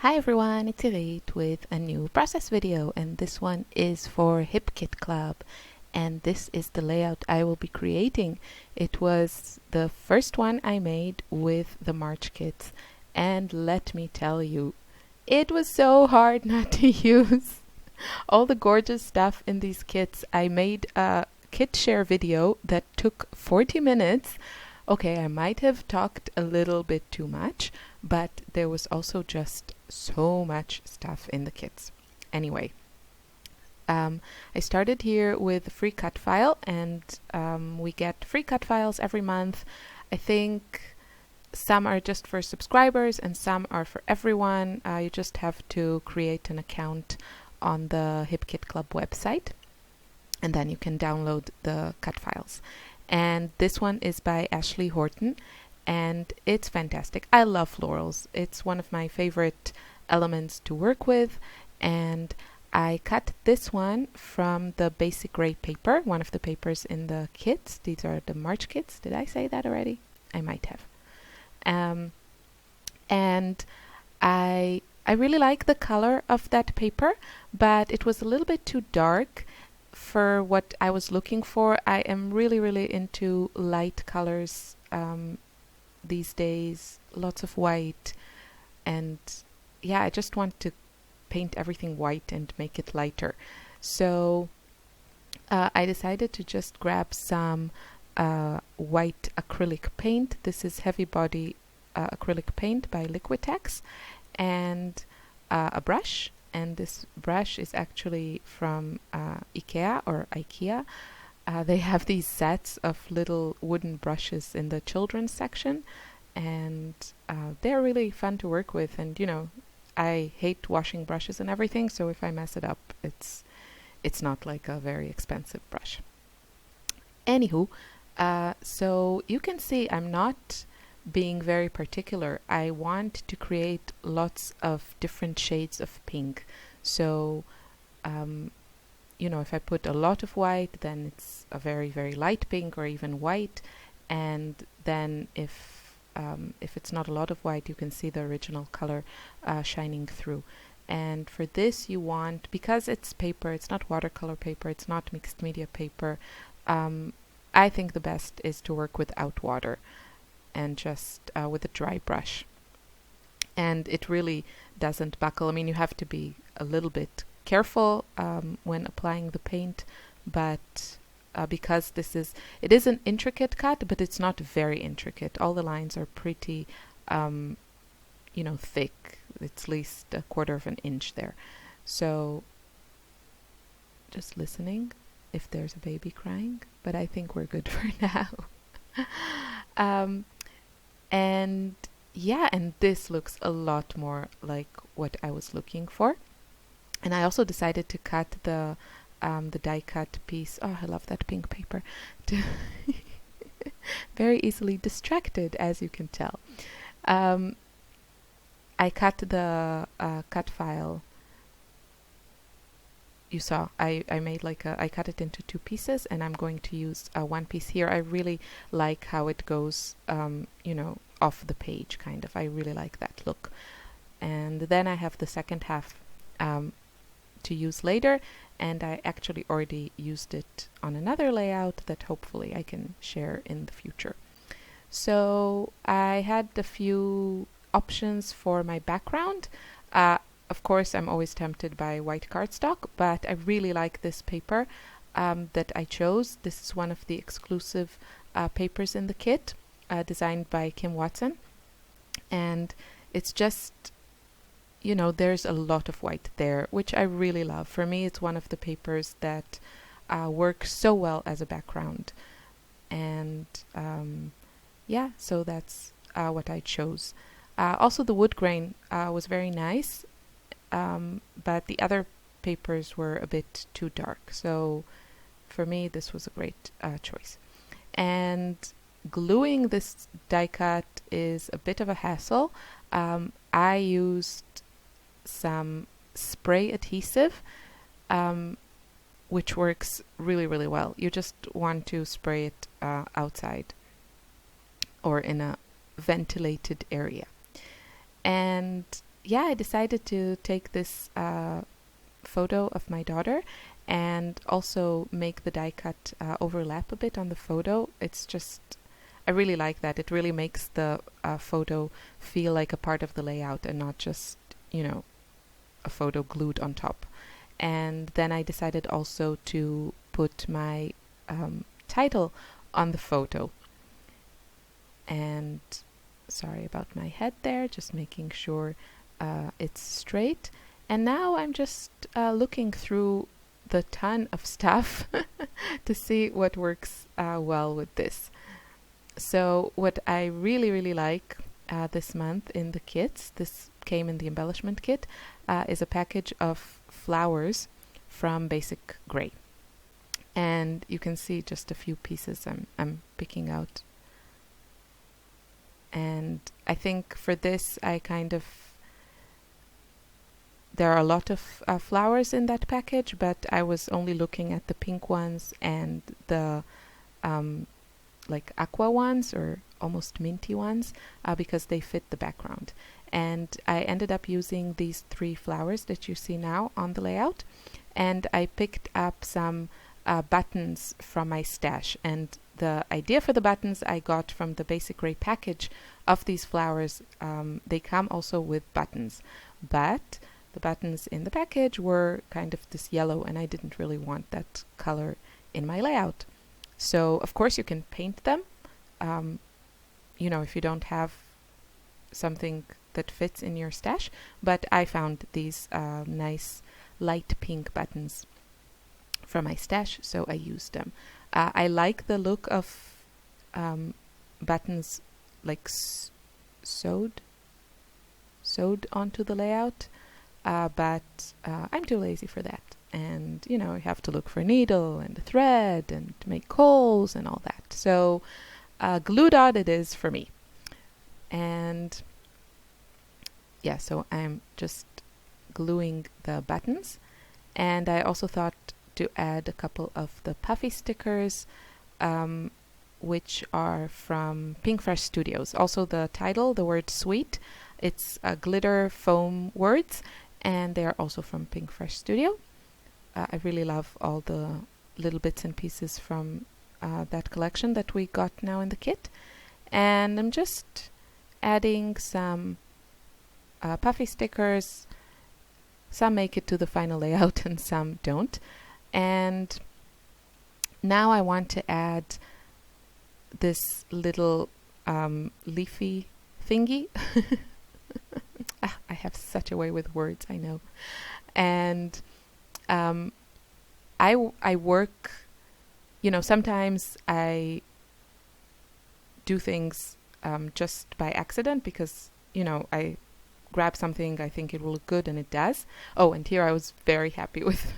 Hi everyone, it's Irit with a new process video, and this one is for HipKit Club, and this is the layout I will be creating. It was the first one I made with the March kits, and let me tell you, it was so hard not to use all the gorgeous stuff in these kits. I made a kit share video that took 40 minutes. Okay, I might have talked a little bit too much, but there was also just so much stuff in the kits. Anyway, I started here with a free cut file, and we get free cut files every month. I think some are just for subscribers and some are for everyone. You just have to create an account on the HipKit Club website, and then you can download the cut files. And this one is by Ashley Horton, and it's fantastic. I love florals. It's one of my favorite elements to work with, and I cut this one from the basic gray paper, one of the papers in the kits. These are the March kits. Did I say that already? I might have. And I really like the color of that paper, but it was a little bit too dark for what I was looking for. I am really into light colors these days, lots of white, and yeah, I just want to paint everything white and make it lighter. So I decided to just grab some white acrylic paint. This is heavy body acrylic paint by Liquitex, and a brush. And this brush is actually from IKEA. They have these sets of little wooden brushes in the children's section, and they're really fun to work with. And you know, I hate washing brushes and everything, so if I mess it up, it's not like a very expensive brush. Anywho, so you can see I'm not being very particular. I want to create lots of different shades of pink. So, you know, if I put a lot of white, then it's a very light pink or even white. And then if it's not a lot of white, you can see the original color shining through. And for this, you want, because it's paper, it's not watercolor paper, it's not mixed media paper. I think the best is to work without water, and just with a dry brush. And it really doesn't buckle. I mean, you have to be a little bit careful when applying the paint, but because it is an intricate cut, but it's not very intricate. All the lines are pretty, you know, thick. It's at least a quarter of an inch there. So just listening if there's a baby crying, but I think we're good for now. And yeah, and this looks a lot more like what I was looking for. And I also decided to cut the die cut piece. Oh, I love that pink paper. Very easily distracted, as you can tell. I cut the cut file. You saw I made like I cut it into two pieces, and I'm going to use one piece here. I really like how it goes, you know, off the page, kind of. I really like that look. And then I have the second half to use later, and I actually already used it on another layout that hopefully I can share in the future. So I had a few options for my background. Of course, I'm always tempted by white cardstock, but I really like this paper that I chose. This is one of the exclusive papers in the kit, designed by Kim Watson. And it's just, you know, there's a lot of white there, which I really love. For me, it's one of the papers that works so well as a background. And yeah, so that's what I chose. Also, the wood grain was very nice. But the other papers were a bit too dark, so for me this was a great choice. And gluing this die cut is a bit of a hassle. I used some spray adhesive, which works really well. You just want to spray it outside or in a ventilated area. And yeah, I decided to take this photo of my daughter and also make the die cut overlap a bit on the photo. It's just, I really like that. It really makes the photo feel like a part of the layout and not just, a photo glued on top. And then I decided also to put my title on the photo. And sorry about my head there, just making sure it's straight. And now I'm just looking through the ton of stuff to see what works well with this. So what I really, really like this month in the kits, this came in the embellishment kit, is a package of flowers from Basic Grey. And you can see just a few pieces I'm picking out. And I think for this, there are a lot of flowers in that package, but I was only looking at the pink ones and the like aqua ones or almost minty ones because they fit the background. And I ended up using these 3 flowers that you see now on the layout. And I picked up some buttons from my stash. And the idea for the buttons I got from the Basic Grey package of these flowers. They come also with buttons, but the buttons in the package were kind of this yellow, and I didn't really want that color in my layout. So, of course, you can paint them. If you don't have something that fits in your stash. But I found these nice light pink buttons from my stash, so I used them. I like the look of buttons like sewed onto the layout. But I'm too lazy for that. And, you have to look for a needle and a thread and make holes and all that. So glue dot it is for me. And yeah, so I'm just gluing the buttons. And I also thought to add a couple of the puffy stickers, which are from Pink Fresh Studios. Also the title, the word sweet, it's glitter foam words, and they are also from Pink Fresh Studio. I really love all the little bits and pieces from that collection that we got now in the kit. And I'm just adding some puffy stickers. Some make it to the final layout and some don't. And now I want to add this little leafy thingy. I have such a way with words, I know. And I work, sometimes I do things just by accident because, I grab something, I think it will look good, and it does. Oh, and here I was very happy with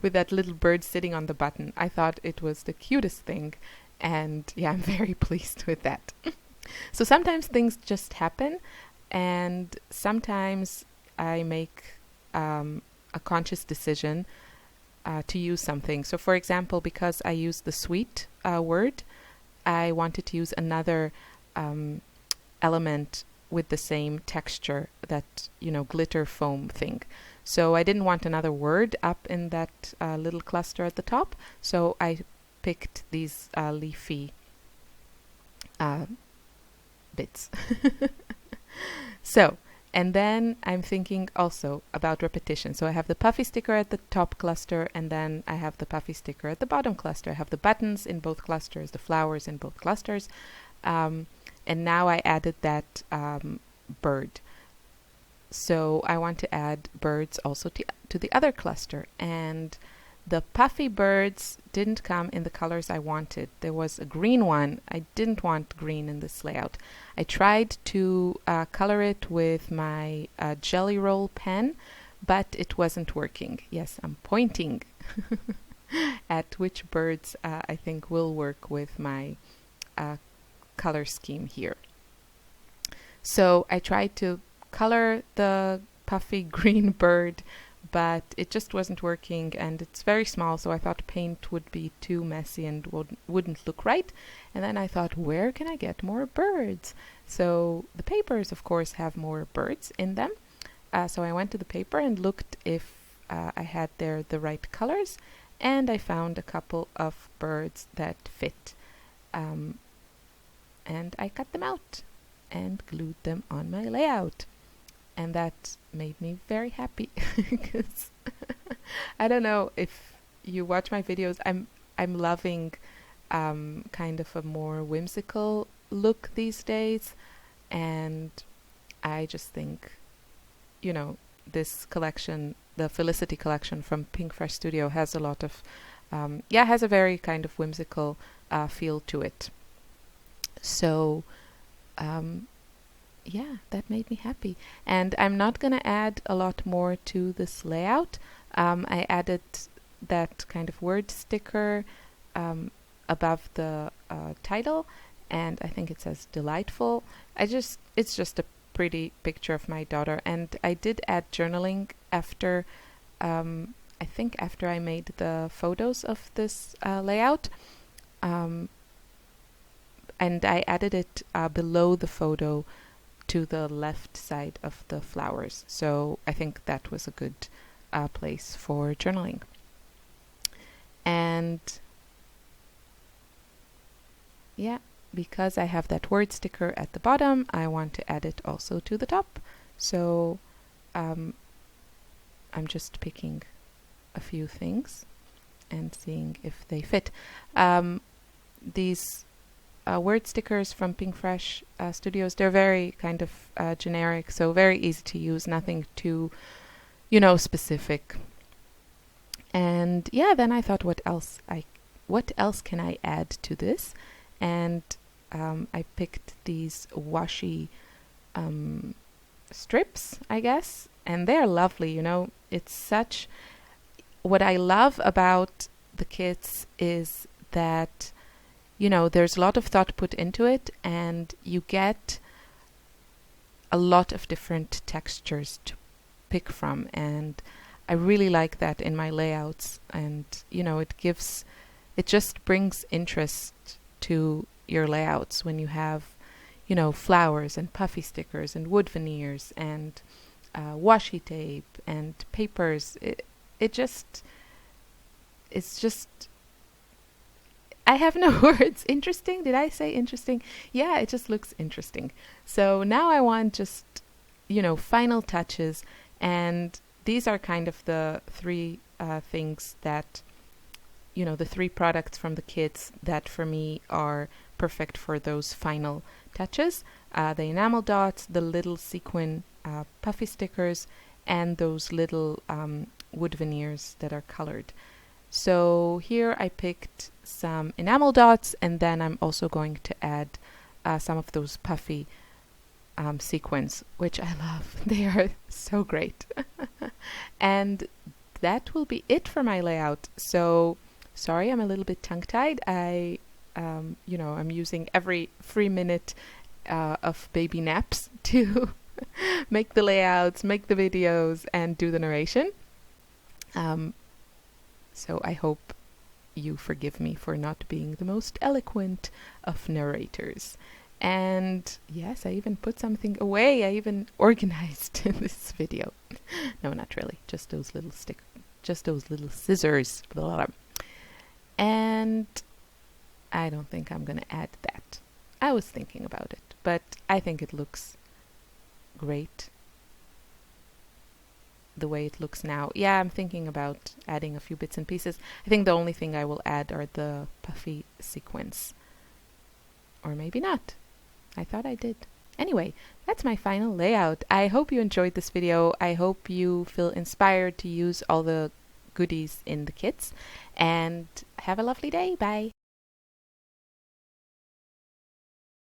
with that little bird sitting on the button. I thought it was the cutest thing, and yeah, I'm very pleased with that. So sometimes things just happen, and sometimes I make a conscious decision to use something. So for example, because I used the sweet word, I wanted to use another element with the same texture, that glitter foam thing. So I didn't want another word up in that little cluster at the top, so I picked these leafy bits. So, and then I'm thinking also about repetition. So I have the puffy sticker at the top cluster, and then I have the puffy sticker at the bottom cluster. I have the buttons in both clusters, the flowers in both clusters. And now I added that bird. So I want to add birds also to the other cluster. And the puffy birds didn't come in the colors I wanted. There was a green one. I didn't want green in this layout. I tried to color it with my Jelly Roll pen, but it wasn't working. Yes, I'm pointing at which birds I think will work with my color scheme here. So I tried to color the puffy green bird but it just wasn't working, and it's very small, so I thought paint would be too messy and wouldn't look right. And then I thought, where can I get more birds? So the papers, of course, have more birds in them. So I went to the paper and looked if I had there the right colors, and I found a couple of birds that fit. And I cut them out and glued them on my layout. And that made me very happy because I don't know if you watch my videos, I'm loving kind of a more whimsical look these days, and I just think, you know, this collection, the Felicity collection from Pink Fresh Studio, has a lot of has a very kind of whimsical feel to it. So yeah, that made me happy. And I'm not going to add a lot more to this layout. I added that kind of word sticker above the title, and I think it says delightful. It's just a pretty picture of my daughter, and I did add journaling after, I think after I made the photos of this layout. And I added it below the photo to the left side of the flowers. So I think that was a good place for journaling. And yeah, because I have that word sticker at the bottom, I want to add it also to the top. So I'm just picking a few things and seeing if they fit. These word stickers from Pink Fresh Studios, they're very kind of generic, so very easy to use, nothing too, specific. And yeah, then I thought, what else can I add to this? And I picked these washi strips, I guess, and they're lovely. It's such. What I love about the kits is that there's a lot of thought put into it, and you get a lot of different textures to pick from, and I really like that in my layouts. And it just brings interest to your layouts when you have flowers and puffy stickers and wood veneers and washi tape and papers. It's just I have no words. Interesting? Did I say interesting? Yeah, it just looks interesting. So now I want just, final touches. And these are kind of the three things that, the three products from the kits that for me are perfect for those final touches. The enamel dots, the little sequin puffy stickers, and those little wood veneers that are colored. So here I picked some enamel dots, and then I'm also going to add some of those puffy sequins, which I love. They are so great. And that will be it for my layout. So sorry, I'm a little bit tongue-tied. I'm using every free minute of baby naps to make the layouts, make the videos, and do the narration. So I hope you forgive me for not being the most eloquent of narrators. And yes, I even put something away. I even organized in this video. No, not really. Just those little scissors. Blah, blah, blah. And I don't think I'm going to add that. I was thinking about it, but I think it looks great the way it looks now. Yeah, I'm thinking about adding a few bits and pieces. I think the only thing I will add are the puffy sequins. Or maybe not. I thought I did. Anyway, that's my final layout. I hope you enjoyed this video. I hope you feel inspired to use all the goodies in the kits. And have a lovely day. Bye.